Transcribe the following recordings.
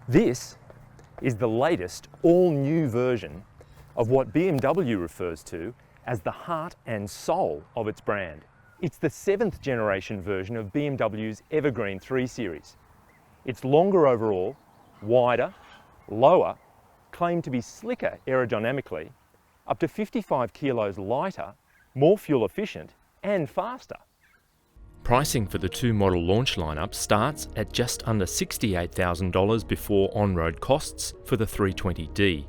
This is the latest all-new version of what BMW refers to as the heart and soul of its brand. It's the 7th generation version of BMW's Evergreen 3 Series. It's longer overall, wider, lower, claimed to be slicker aerodynamically, up to 55 kilos lighter, more fuel efficient and faster. Pricing for the two model launch lineup starts at just under $68,000 before on-road costs for the 320d,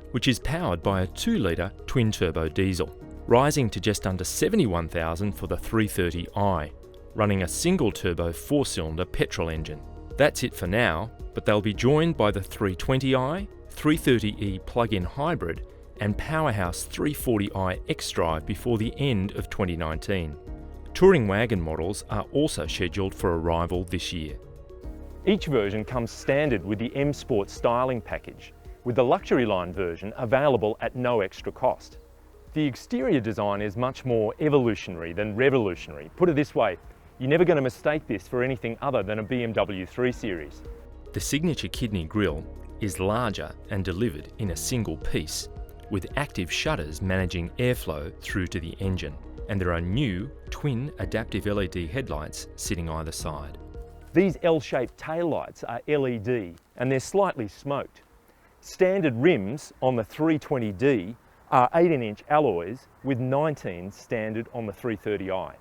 which is powered by a 2-litre twin-turbo diesel, rising to just under $71,000 for the 330i, running a single-turbo 4-cylinder petrol engine. That's it for now, but they'll be joined by the 320i, 330e plug-in hybrid and powerhouse 340i xDrive before the end of 2019. Touring wagon models are also scheduled for arrival this year. Each version comes standard with the M Sport styling package, with the luxury line version available at no extra cost. The exterior design is much more evolutionary than revolutionary. Put it this way, you're never going to mistake this for anything other than a BMW 3 Series. The signature kidney grille is larger and delivered in a single piece, with active shutters managing airflow through to the engine, and there are new twin adaptive LED headlights sitting either side. These L-shaped taillights are LED and they're slightly smoked. Standard rims on the 320d are 18-inch alloys with 19 standard on the 330i.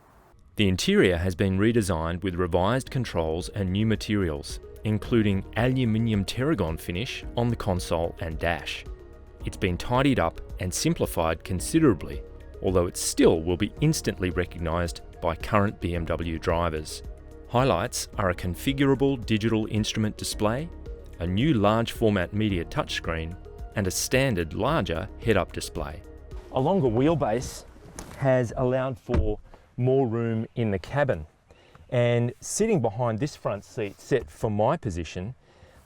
The interior has been redesigned with revised controls and new materials, including aluminium Terragon finish on the console and dash. It's been tidied up and simplified considerably, although it still will be instantly recognised by current BMW drivers. Highlights are a configurable digital instrument display, a new large format media touchscreen, and a standard larger head-up display. A longer wheelbase has allowed for more room in the cabin, and sitting behind this front seat set for my position,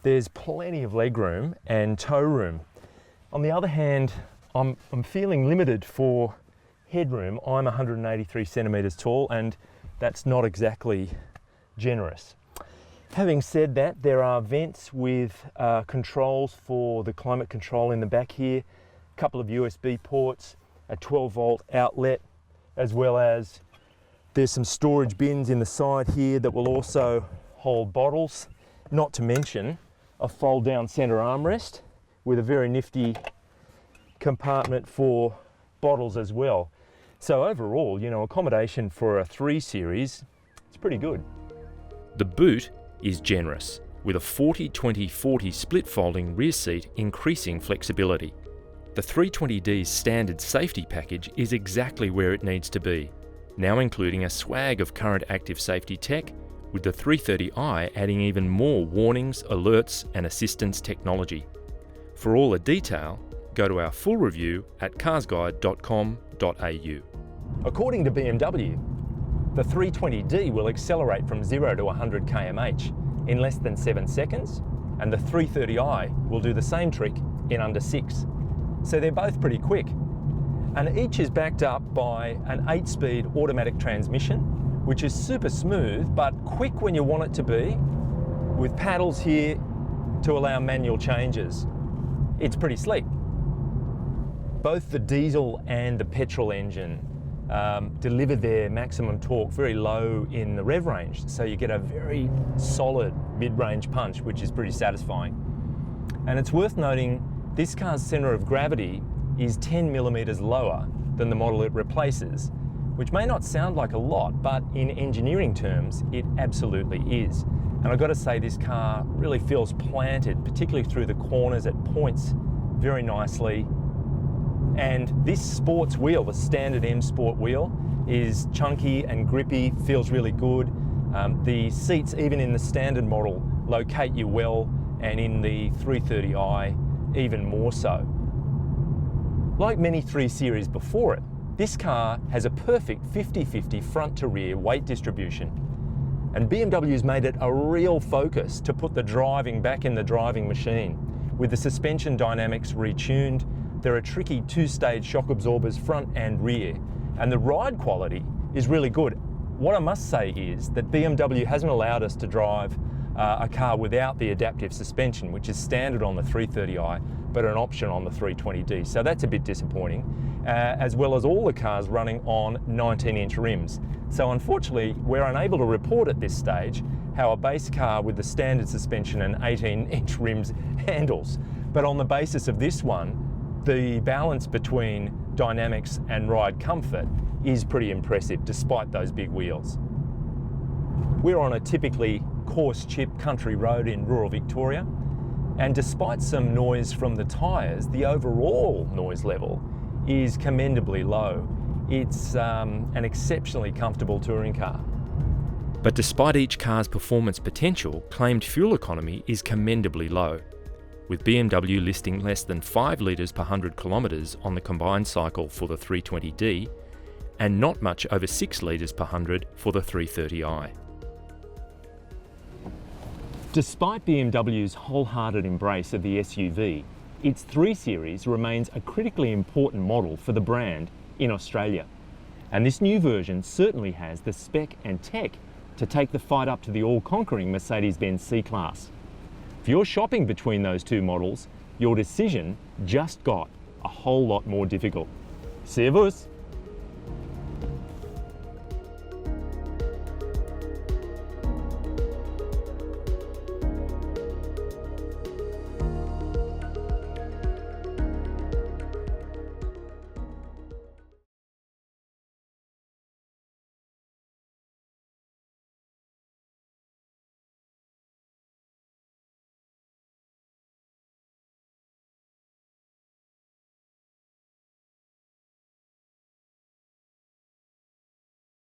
there's plenty of leg room and toe room. On the other hand, I'm feeling limited for headroom. I'm 183 centimetres tall and that's not exactly generous. Having said that, there are vents with controls for the climate control in the back here, a couple of USB ports, a 12-volt outlet, as well as there's some storage bins in the side here that will also hold bottles, not to mention a fold-down centre armrest with a very nifty compartment for bottles as well. So overall, you know, accommodation for a 3 Series, it's pretty good. The boot is generous, with a 40-20-40 split folding rear seat increasing flexibility. The 320d's standard safety package is exactly where it needs to be, now including a swag of current active safety tech, with the 330i adding even more warnings, alerts and assistance technology. For all the detail, go to our full review at carsguide.com.au. According to BMW, the 320d will accelerate from 0 to 100 km/h in less than 7 seconds, and the 330i will do the same trick in under 6. So they're both pretty quick. And each is backed up by an 8-speed automatic transmission, which is super smooth, but quick when you want it to be, with paddles here to allow manual changes. It's pretty sleek. Both the diesel and the petrol engine deliver their maximum torque very low in the rev range, so you get a very solid mid-range punch, which is pretty satisfying. And it's worth noting this car's centre of gravity is 10 millimetres lower than the model it replaces, which may not sound like a lot, but in engineering terms, it absolutely is. And I've got to say, this car really feels planted, particularly through the corners at points, very nicely. And this sports wheel, the standard M Sport wheel, is chunky and grippy, feels really good. The seats, even in the standard model, locate you well, and in the 330i, even more so. Like many 3 Series before it, this car has a perfect 50-50 front to rear weight distribution. And BMW's made it a real focus to put the driving back in the driving machine. With the suspension dynamics retuned, there are tricky 2-stage shock absorbers front and rear, and the ride quality is really good. What I must say is that BMW hasn't allowed us to drive a car without the adaptive suspension, which is standard on the 330i, but an option on the 320d. So that's a bit disappointing, as well as all the cars running on 19-inch rims. So unfortunately, we're unable to report at this stage how a base car with the standard suspension and 18-inch rims handles. But on the basis of this one, the balance between dynamics and ride comfort is pretty impressive despite those big wheels. We're on a typically coarse chip country road in rural Victoria, and despite some noise from the tyres, the overall noise level is commendably low. It's an exceptionally comfortable touring car. But despite each car's performance potential, claimed fuel economy is commendably low, with BMW listing less than 5 litres per 100 kilometres on the combined cycle for the 320d, and not much over 6 litres per 100 for the 330i. Despite BMW's wholehearted embrace of the SUV, its 3 Series remains a critically important model for the brand in Australia. And this new version certainly has the spec and tech to take the fight up to the all-conquering Mercedes-Benz C-Class. If you're shopping between those two models, your decision just got a whole lot more difficult. Servus!